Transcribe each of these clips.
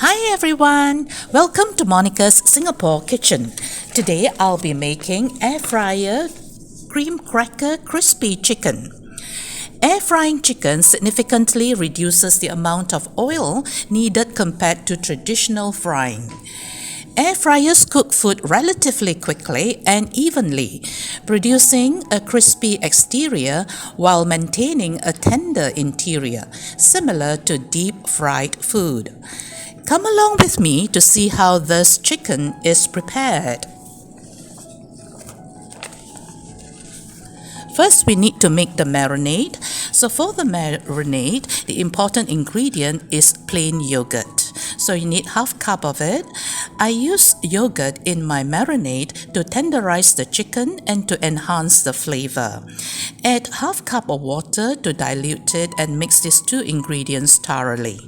Hi everyone! Welcome to Monica's Singapore Kitchen. Today I'll be making air fryer cream cracker crispy chicken. Air frying chicken significantly reduces the amount of oil needed compared to traditional frying. Air fryers cook food relatively quickly and evenly, producing a crispy exterior while maintaining a tender interior, similar to deep-fried food. Come along with me to see how this chicken is prepared. First, we need to make the marinade. So for the marinade, the important ingredient is plain yogurt. So you need half cup of it. I use yogurt in my marinade to tenderize the chicken and to enhance the flavor. Add half cup of water to dilute it and mix these two ingredients thoroughly.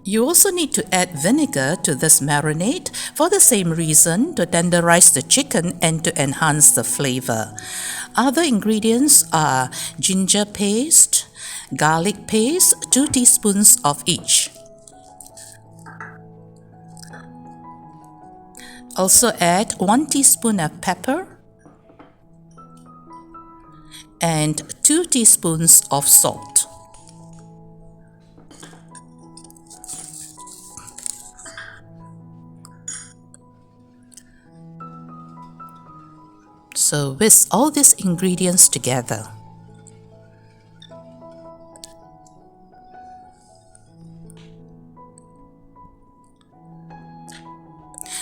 You also need to add vinegar to this marinade for the same reason, to tenderize the chicken and to enhance the flavor. Other ingredients are ginger paste, garlic paste, 2 teaspoons of each. Also add 1 teaspoon of pepper and 2 teaspoons of salt. So whisk all these ingredients together.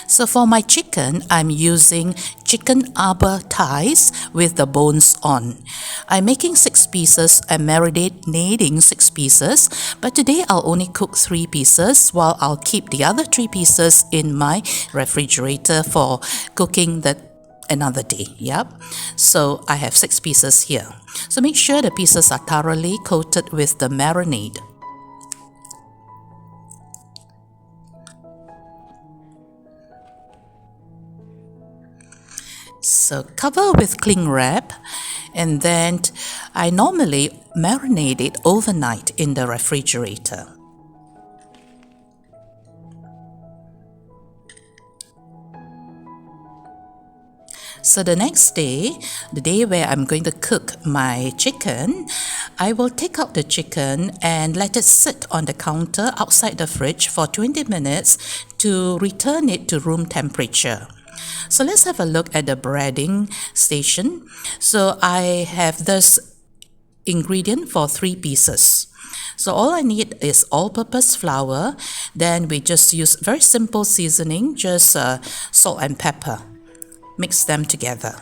So for my chicken, I'm using chicken arbor thighs with the bones on. I'm making 6 pieces and marinating 6 pieces, but today I'll only cook 3 pieces while I'll keep the other 3 pieces in my refrigerator for cooking another day. So I have 6 pieces here. So make sure the pieces are thoroughly coated with the marinade. So cover with cling wrap, and then I normally marinate it overnight in the refrigerator. So the next day, the day where I'm going to cook my chicken, I will take out the chicken and let it sit on the counter outside the fridge for 20 minutes to return it to room temperature. So let's have a look at the breading station. So I have this ingredient for 3 pieces. So all I need is all-purpose flour. Then we just use very simple seasoning, just salt and pepper. Mix them together.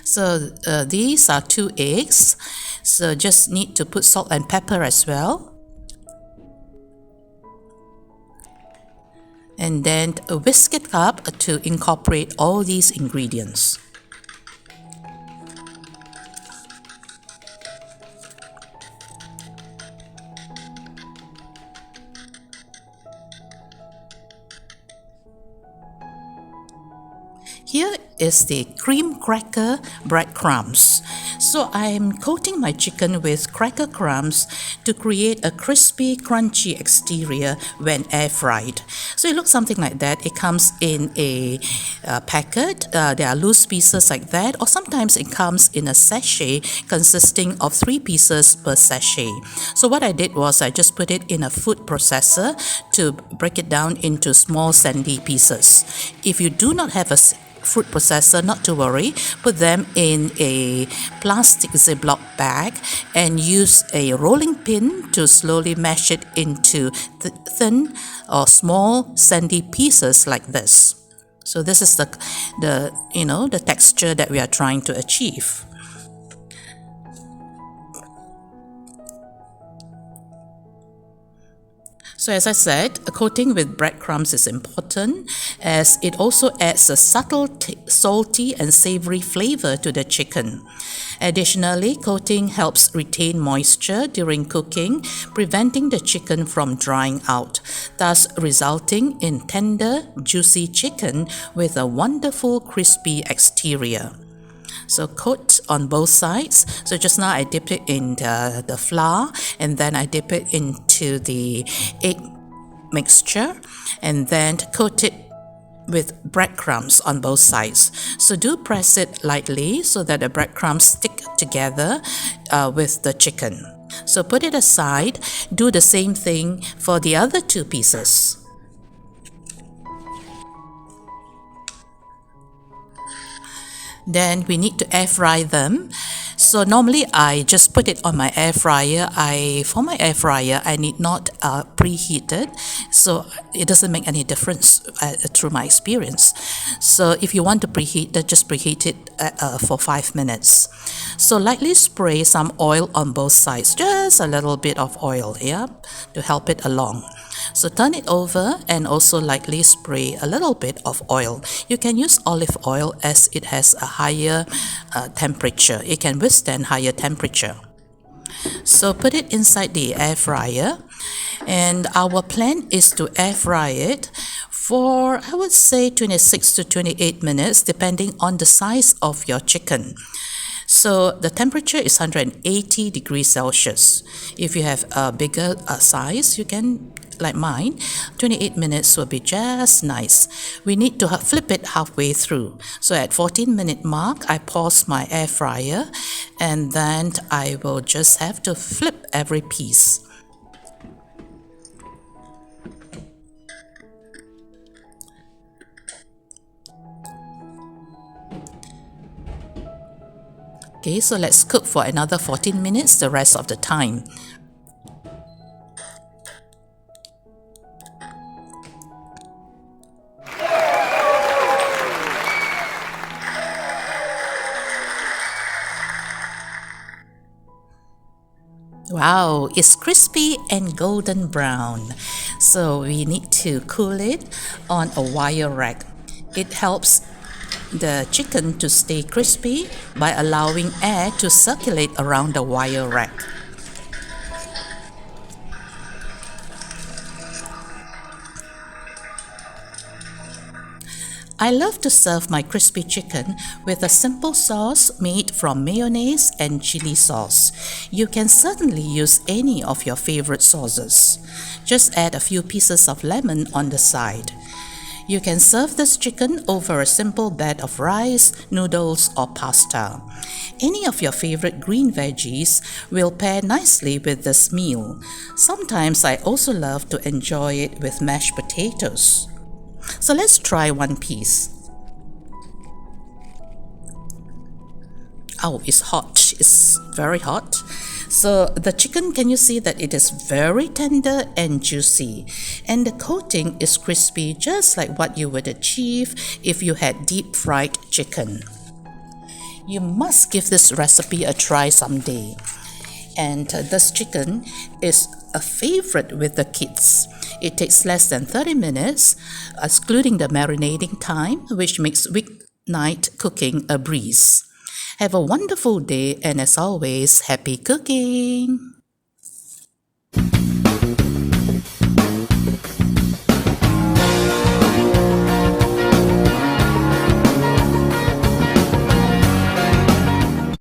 So these are 2 eggs. So just need to put salt and pepper as well. And then whisk it up to incorporate all these ingredients. Here is the cream cracker breadcrumbs. So I'm coating my chicken with cracker crumbs to create a crispy, crunchy exterior when air fried. So it looks something like that. It comes in a packet. There are loose pieces like that, or sometimes it comes in a sachet consisting of 3 pieces per sachet. So what I did was I just put it in a food processor to break it down into small sandy pieces. If you do not have a food processor, not to worry, put them in a plastic Ziploc bag and use a rolling pin to slowly mash it into thin or small sandy pieces like this. So this is the texture that we are trying to achieve. So as I said, a coating with breadcrumbs is important as it also adds a subtle salty and savory flavor to the chicken. Additionally, coating helps retain moisture during cooking, preventing the chicken from drying out, thus resulting in tender, juicy chicken with a wonderful crispy exterior. So coat on both sides. So just now I dipped it in the flour, and then I dip it into the egg mixture, and then coat it with breadcrumbs on both sides. So do press it lightly so that the breadcrumbs stick together with the chicken. So put it aside. Do the same thing for the other two pieces. Then we need to air fry them. So normally I just put it on my air fryer. For my air fryer, I need not preheat it, so it doesn't make any difference through my experience. So if you want to preheat it, just preheat it for 5 minutes. So lightly spray some oil on both sides, just a little bit of oil, yeah, to help it along. So turn it over and also lightly spray a little bit of oil. You can use olive oil as it has a higher temperature. It can withstand higher temperature. So put it inside the air fryer, and our plan is to air fry it for, I would say, 26 to 28 minutes depending on the size of your chicken. So the temperature is 180 degrees Celsius. If you have a bigger size, you can, like mine, 28 minutes will be just nice. We need to flip it halfway through. So at 14-minute mark, I pause my air fryer, and then I will just have to flip every piece. Okay, so let's cook for another 14 minutes the rest of the time. Wow, it's crispy and golden brown. So we need to cool it on a wire rack. It helps the chicken to stay crispy by allowing air to circulate around the wire rack. I love to serve my crispy chicken with a simple sauce made from mayonnaise and chili sauce. You can certainly use any of your favorite sauces. Just add a few pieces of lemon on the side. You can serve this chicken over a simple bed of rice, noodles, or pasta. Any of your favorite green veggies will pair nicely with this meal. Sometimes I also love to enjoy it with mashed potatoes. So let's try one piece. Oh, it's hot. It's very hot. So the chicken, can you see that it is very tender and juicy? And the coating is crispy, just like what you would achieve if you had deep fried chicken. You must give this recipe a try someday. And this chicken is a favorite with the kids. It takes less than 30 minutes, excluding the marinating time, which makes weeknight cooking a breeze. Have a wonderful day, and as always, happy cooking!